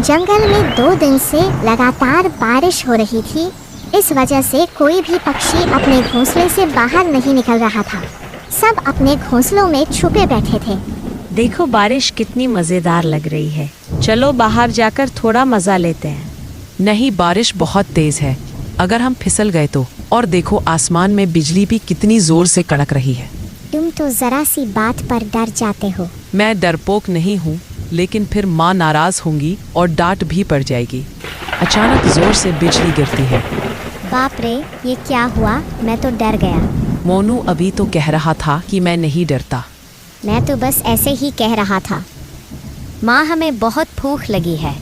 जंगल में 2 दिन से लगातार बारिश हो रही थी। इस वजह से कोई भी पक्षी अपने घोंसले से बाहर नहीं निकल रहा था। सब अपने घोंसलों में छुपे बैठे थे। देखो बारिश कितनी मजेदार लग रही है। चलो बाहर जाकर थोड़ा मजा लेते हैं। नहीं, बारिश बहुत तेज है, अगर हम फिसल गए तो। और देखो आसमान में बिजली भी कितनी जोर से कड़क रही है। तुम तो जरा सी बात पर डर जाते हो। मैं डरपोक नहीं हूँ, लेकिन फिर माँ नाराज होंगी और डांट भी पड़ जाएगी। अचानक जोर से बिजली गिरती है। बाप रे, ये क्या हुआ? मैं तो डर गया। मोनू अभी तो कह रहा था कि मैं नहीं डरता। मैं तो बस ऐसे ही कह रहा था। माँ, हमें बहुत भूख लगी है।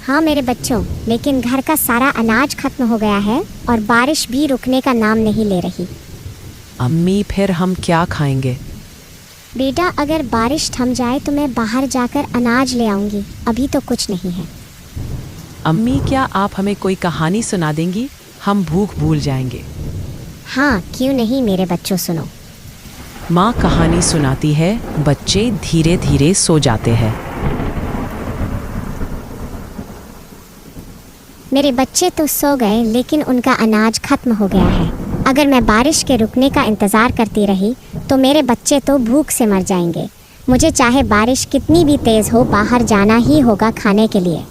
हाँ मेरे बच्चों, लेकिन घर का सारा अनाज खत्म हो गया है और बारिश भी रुकने का नाम नहीं ले रही। अम्मी, फिर हम क्या खाएंगे? बेटा, अगर बारिश थम जाए तो मैं बाहर जाकर अनाज ले आऊंगी। अभी तो कुछ नहीं है। अम्मी, क्या आप हमें कोई कहानी सुना देंगी? हम भूख भूल जाएंगे। हाँ, क्यों नहीं मेरे बच्चों, सुनो। माँ कहानी सुनाती है, बच्चे धीरे धीरे सो जाते हैं। मेरे बच्चे तो सो गए, लेकिन उनका अनाज खत्म हो गया है। अगर मैं बारिश के रुकने का इंतज़ार करती रही तो मेरे बच्चे तो भूख से मर जाएंगे। मुझे चाहे बारिश कितनी भी तेज़ हो, बाहर जाना ही होगा खाने के लिए।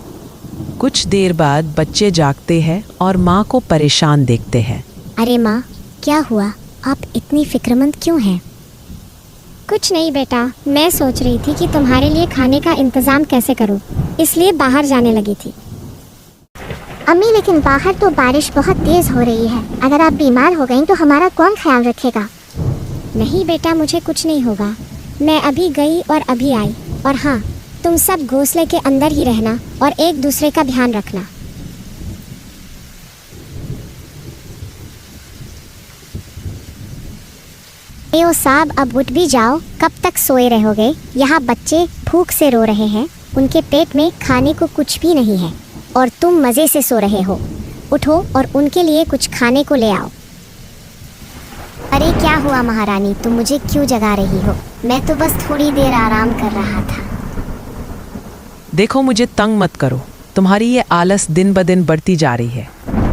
कुछ देर बाद बच्चे जागते हैं और माँ को परेशान देखते हैं। अरे माँ, क्या हुआ? आप इतनी फिक्रमंद क्यों हैं? कुछ नहीं बेटा, मैं सोच रही थी कि तुम्हारे लिए खाने का इंतज़ाम कैसे करूँ, इसलिए बाहर जाने लगी थी। अम्मी, लेकिन बाहर तो बारिश बहुत तेज़ हो रही है। अगर आप बीमार हो गई तो हमारा कौन ख्याल रखेगा? नहीं बेटा, मुझे कुछ नहीं होगा। मैं अभी गई और अभी आई। और हाँ, तुम सब घोंसले के अंदर ही रहना और एक दूसरे का ध्यान रखना। एओ साहब, अब उठ भी जाओ। कब तक सोए रहोगे? यहाँ बच्चे भूख से रो रहे हैं। उनके पेट में खाने को कुछ भी नहीं है और तुम मज़े से सो रहे हो। उठो और उनके लिए कुछ खाने को ले आओ। अरे क्या हुआ महारानी, तुम मुझे क्यों जगा रही हो? मैं तो बस थोड़ी देर आराम कर रहा था। देखो, मुझे तंग मत करो। तुम्हारी ये आलस दिन ब दिन बढ़ती जा रही है।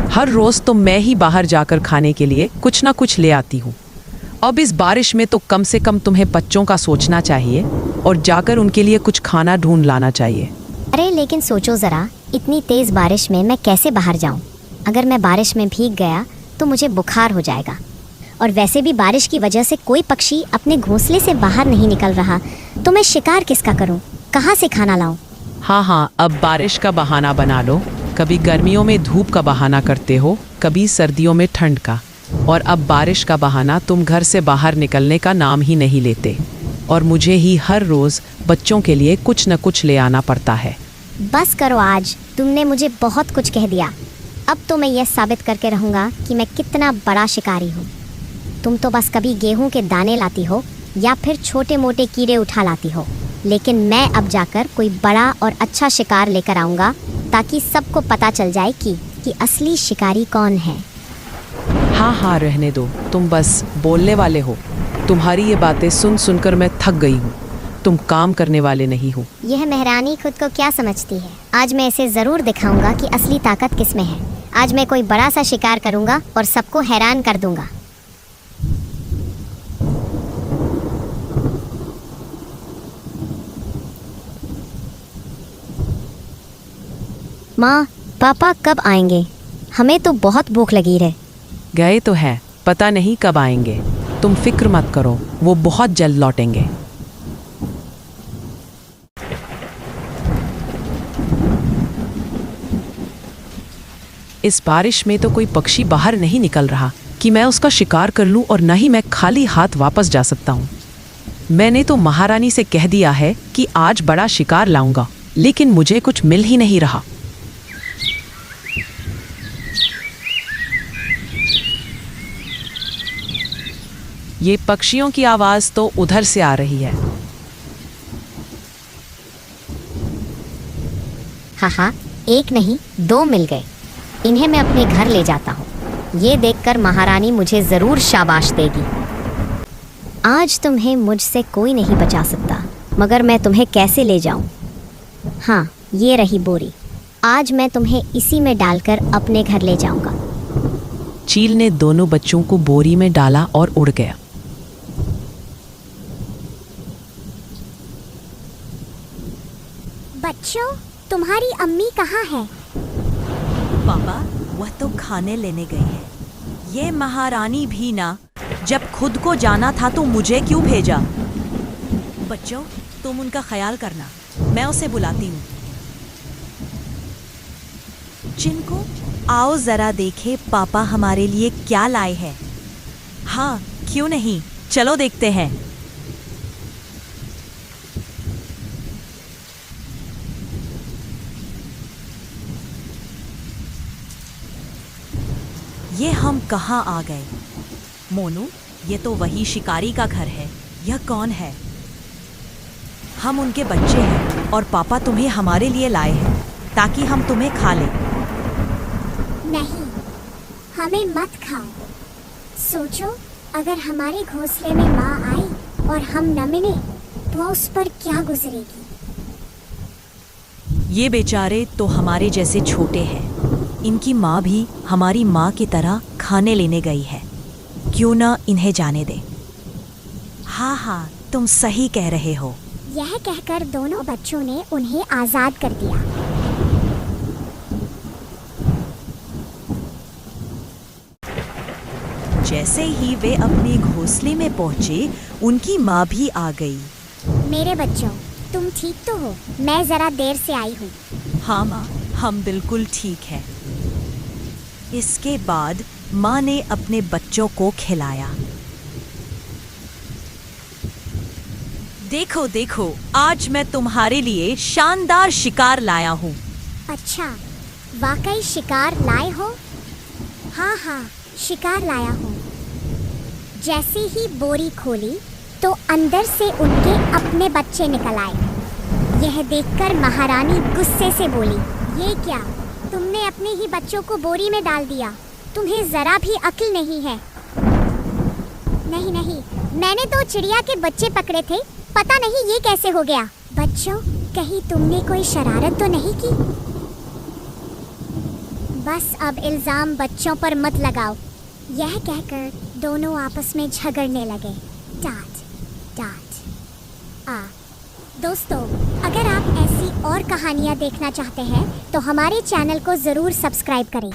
हर रोज़ तो मैं ही बाहर जाकर खाने के लिए कुछ ना कुछ ले आती हूँ। अब इस बारिश में तो कम से कम तुम्हें बच्चों का सोचना चाहिए और जाकर उनके लिए कुछ खाना ढूंढ लाना चाहिए। अरे लेकिन सोचो ज़रा, इतनी तेज़ बारिश में मैं कैसे बाहर जाऊं? अगर मैं बारिश में भीग गया तो मुझे बुखार हो जाएगा। और वैसे भी बारिश की वजह से कोई पक्षी अपने घोंसले से बाहर नहीं निकल रहा, तो मैं शिकार किसका करूं? कहाँ से खाना लाऊं? हाँ, अब बारिश का बहाना बना लो। कभी गर्मियों में धूप का बहाना करते हो, कभी सर्दियों में ठंड का, और अब बारिश का बहाना तुम घर से बाहर निकलने का नाम ही नहीं लेते। और मुझे ही हर रोज़ बच्चों के लिए कुछ न कुछ ले आना पड़ता है। बस करो, आज तुमने मुझे बहुत कुछ कह दिया। अब तो मैं यह साबित करके रहूँगा कि मैं कितना बड़ा शिकारी हूँ। तुम तो बस कभी गेहूं के दाने लाती हो या फिर छोटे मोटे कीड़े उठा लाती हो, लेकिन मैं अब जाकर कोई बड़ा और अच्छा शिकार लेकर आऊँगा, ताकि सबको पता चल जाए कि असली शिकारी कौन है। हाँ, रहने दो, तुम बस बोलने वाले हो। तुम्हारी ये बातें सुन सुनकर मैं थक गई हूँ। तुम काम करने वाले नहीं हो। यह महारानी खुद को क्या समझती है? आज मैं इसे ज़रूर दिखाऊंगा कि असली ताकत किस में है। आज मैं कोई बड़ा सा शिकार करूंगा और सबको हैरान कर दूंगा। माँ, पापा कब आएंगे? हमें तो बहुत भूख लगी है। गए तो है, पता नहीं कब आएंगे। तुम फिक्र मत करो, वो बहुत जल्द लौटेंगे। इस बारिश में तो कोई पक्षी बाहर नहीं निकल रहा कि मैं उसका शिकार कर लूं, और न ही मैं खाली हाथ वापस जा सकता हूं। मैंने तो महारानी से कह दिया है कि आज बड़ा शिकार लाऊंगा, लेकिन मुझे कुछ मिल ही नहीं रहा। ये पक्षियों की आवाज़ तो उधर से आ रही है। हाँ, एक नहीं 2 मिल गए। इन्हें मैं अपने घर ले जाता हूँ। ये देखकर महारानी मुझे ज़रूर शाबाश देगी। आज तुम्हें मुझसे कोई नहीं बचा सकता, मगर मैं तुम्हें कैसे ले जाऊँ? हाँ, ये रही बोरी। आज मैं तुम्हें इसी में डालकर अपने घर ले जाऊंगा। चील ने दोनों बच्चों को बोरी में डाला और उड़ गया। बच्चों, तुम्हारी अम्मी कहाँ है? पापा, वह तो खाने लेने गई है। ये महारानी भी ना, जब खुद को जाना था तो मुझे क्यों भेजा? बच्चों, तुम उनका ख्याल करना, मैं उसे बुलाती हूँ। चिनको, आओ जरा देखे पापा हमारे लिए क्या लाए हैं। हाँ, क्यों नहीं, चलो देखते हैं। ये हम कहाँ आ गए? मोनू, ये तो वही शिकारी का घर है। यह कौन है? हम उनके बच्चे हैं और पापा तुम्हें हमारे लिए लाए हैं ताकि हम तुम्हें खा लें। नहीं, हमें मत खाओ। सोचो, अगर हमारे घोंसले में माँ आई और हम न मिले तो उस पर क्या गुजरेगी। ये बेचारे तो हमारे जैसे छोटे हैं। इनकी माँ भी हमारी माँ की तरह खाने लेने गई है। क्यों ना इन्हें जाने दे। हाँ हाँ, तुम सही कह रहे हो। यह कहकर दोनों बच्चों ने उन्हें आजाद कर दिया। जैसे ही वे अपने घोंसले में पहुंचे, उनकी माँ भी आ गई। मेरे बच्चों, तुम ठीक तो हो? मैं जरा देर से आई हूँ। हाँ माँ, हम बिल्कुल ठीक हैं। इसके बाद माँ ने अपने बच्चों को खिलाया। देखो देखो, आज मैं तुम्हारे लिए शानदार शिकार लाया हूँ। अच्छा, वाकई शिकार लाए हो? हाँ हाँ, शिकार लाया हूँ। जैसे ही बोरी खोली तो अंदर से उनके अपने बच्चे निकल आए। यह देखकर महारानी गुस्से से बोली, ये क्या? तुमने अपने ही बच्चों को बोरी में डाल दिया। तुम्हें जरा भी अक्ल नहीं है। नहीं नहीं, मैंने तो चिड़िया के बच्चे पकड़े थे, पता नहीं ये कैसे हो गया। बच्चों, कहीं तुमने कोई शरारत तो नहीं की? बस अब इल्जाम बच्चों पर मत लगाओ। यह कहकर दोनों आपस में झगड़ने लगे। डांट डांट। दोस्तों, अगर आप ऐसी और कहानियाँ देखना चाहते हैं तो हमारे चैनल को ज़रूर सब्सक्राइब करें।